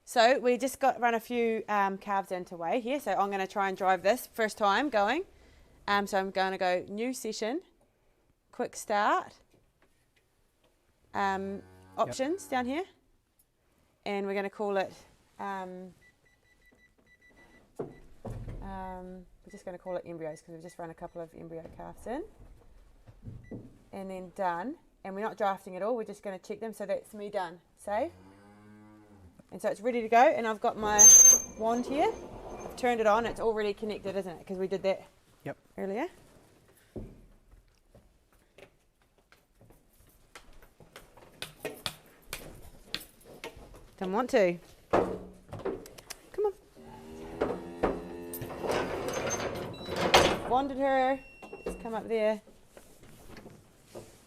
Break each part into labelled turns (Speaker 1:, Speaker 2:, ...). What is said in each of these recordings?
Speaker 1: So we just run a few calves into weigh here. So I'm going to try and drive this first time going. So I'm going to go new session, quick start, options down here, and we're going to call it. We're just going to call it embryos because we've just run a couple of embryo calves in, and then done. And we're not drafting at all. We're just going to check them. So that's me done. Save. And so it's ready to go, and I've got my wand here. I've turned it on. It's already connected, isn't it? Because we did that earlier. Don't want to. Come on. Wanded her. Let's come up there.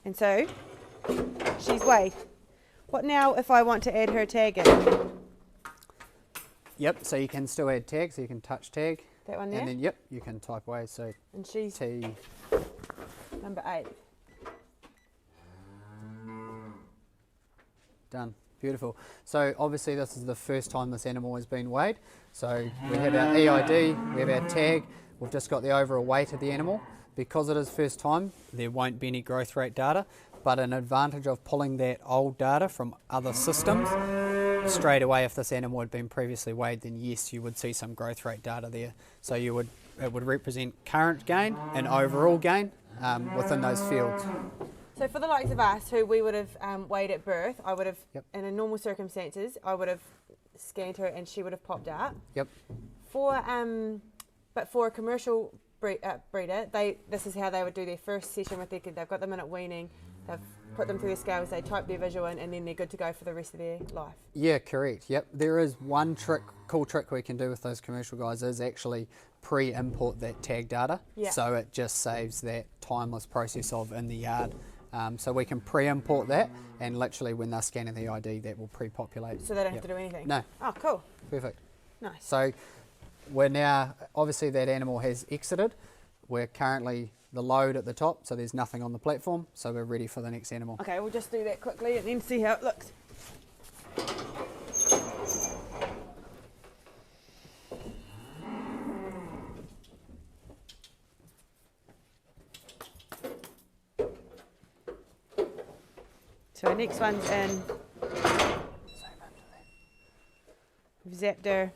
Speaker 1: And so she's weighed. What now if I want to add her tag in?
Speaker 2: Yep, so you can still add tags, so you can touch tag.
Speaker 1: That one there?
Speaker 2: And then, you can type away, so
Speaker 1: and she's
Speaker 2: T.
Speaker 1: number 8.
Speaker 2: Done. Beautiful. So obviously this is the first time this animal has been weighed. So we have our EID, we have our tag, we've just got the overall weight of the animal. Because it is first time, there won't be any growth rate data, but an advantage of pulling that old data from other systems, straight away if this animal had been previously weighed, then yes, you would see some growth rate data there. So it would represent current gain and overall gain within those fields.
Speaker 1: So for the likes of us who we would have weighed at birth, I would have, in normal circumstances, I would have scanned her and she would have popped out.
Speaker 2: Yep.
Speaker 1: But for a commercial breeder, this is how they would do their first session with their kid. They've got them in at weaning, they've put them through the scales, they type their visual in, and then they're good to go for the rest of their life. Yeah,
Speaker 2: correct. Yep. There is one cool trick we can do with those commercial guys is actually pre-import that tag data.
Speaker 1: Yeah.
Speaker 2: So it just saves that timeless process of in the yard. So we can pre-import that, and literally when they're scanning the ID, that will pre-populate.
Speaker 1: So they don't have to do anything?
Speaker 2: No.
Speaker 1: Oh, cool.
Speaker 2: Perfect.
Speaker 1: Nice.
Speaker 2: So we're now, obviously that animal has exited. We're currently the load at the top, so there's nothing on the platform, so we're ready for the next animal.
Speaker 1: Okay, we'll just do that quickly and then see how it looks. So our next one's in. We've zapped her.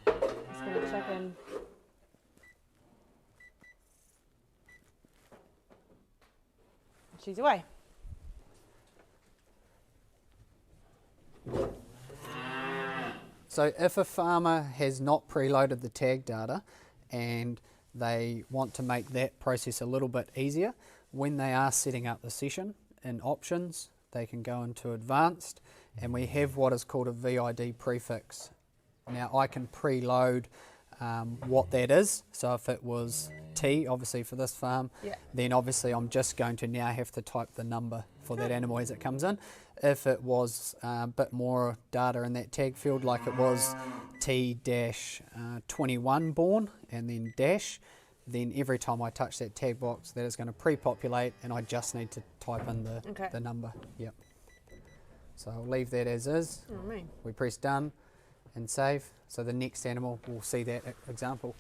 Speaker 1: Just going to chuck in. She's away.
Speaker 2: So if a farmer has not preloaded the tag data and they want to make that process a little bit easier, when they are setting up the session in options, they can go into advanced, and we have what is called a VID prefix. Now I can preload what that is. So if it was T, obviously for this farm, then obviously I'm just going to now have to type the number for that animal as it comes in. If it was a bit more data in that tag field, like it was T-21 born and then dash, then every time I touch that tag box, that is going to pre-populate, and I just need to type in the number. Yep. So I'll leave that as is. We press done and save. So the next animal will see that example.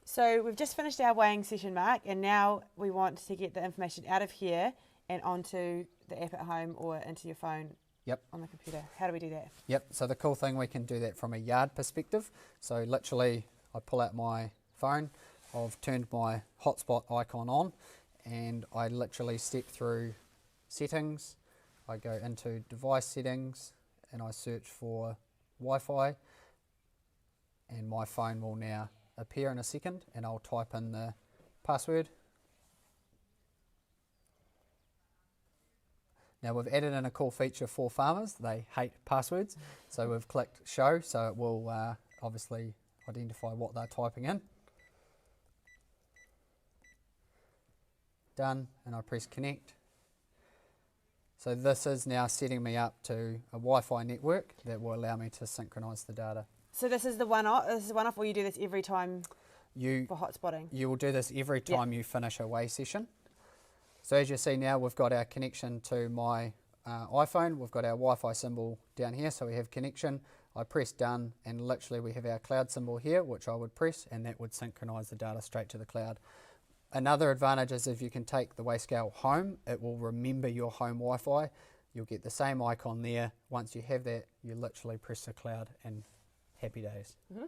Speaker 1: So we've just finished our weighing session, Mark, and now we want to get the information out of here and onto the app at home or into your phone on the computer. How do we do that?
Speaker 2: Yep, so the cool thing, we can do that from a yard perspective. So literally I pull out my phone, I've turned my hotspot icon on, and I literally step through settings, I go into device settings and I search for Wi-Fi, and my phone will now appear in a second, and I'll type in the password. Now we've added in a cool feature for farmers. They hate passwords, so we've clicked show, so it will obviously identify what they're typing in. Done, and I press connect. So this is now setting me up to a Wi-Fi network that will allow me to synchronize the data.
Speaker 1: So this is the one-off. This is one-off, or you do this every time for hotspotting?
Speaker 2: You will do this every time you finish a weigh session. So as you see now, we've got our connection to my iPhone, we've got our Wi-Fi symbol down here, so we have connection. I press done, and literally we have our cloud symbol here, which I would press, and that would synchronize the data straight to the cloud. Another advantage is if you can take the Wayscale home, it will remember your home Wi-Fi. You'll get the same icon there. Once you have that, you literally press the cloud, and happy days.
Speaker 1: Mm-hmm.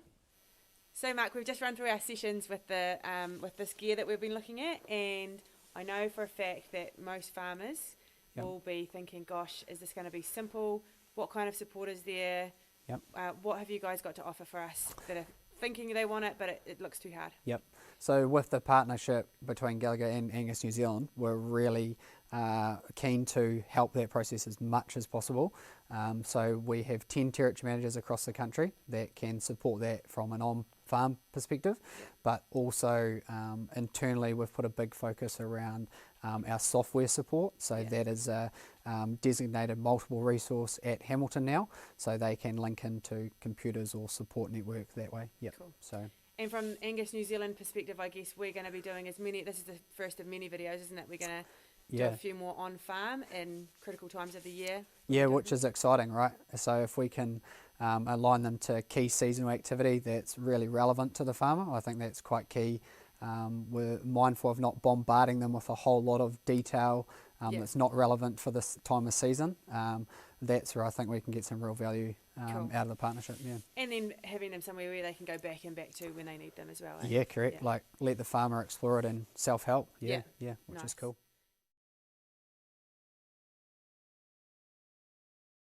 Speaker 1: So Mark, we've just run through our sessions with this gear that we've been looking at, and I know for a fact that most farmers will be thinking, gosh, is this going to be simple? What kind of support is there?
Speaker 2: Yep.
Speaker 1: What have you guys got to offer for us that are thinking they want it, but it looks too hard?
Speaker 2: Yep. So with the partnership between Gallagher and Angus New Zealand, we're really keen to help that process as much as possible. So we have 10 territory managers across the country that can support that from an on-farm perspective, but also internally we've put a big focus around our software support. So that is a designated multiple resource at Hamilton now, so they can link into computers or support network that way. Yep.
Speaker 1: Cool.
Speaker 2: So.
Speaker 1: And from Angus New Zealand perspective, I guess we're going to be doing this is the first of many videos, isn't it? We're going to do a few more on farm in critical times of the year. Yeah,
Speaker 2: which is exciting, right? So if we can align them to key seasonal activity that's really relevant to the farmer, I think that's quite key. We're mindful of not bombarding them with a whole lot of detail that's not relevant for this time of season. That's where I think we can get some real value
Speaker 1: cool.
Speaker 2: out of the partnership. Yeah.
Speaker 1: And then having them somewhere where they can go back to when they need them as well. Eh?
Speaker 2: Yeah, correct.
Speaker 1: Yeah.
Speaker 2: Like let the farmer explore it and self-help. Yeah, which
Speaker 1: nice.
Speaker 2: is cool.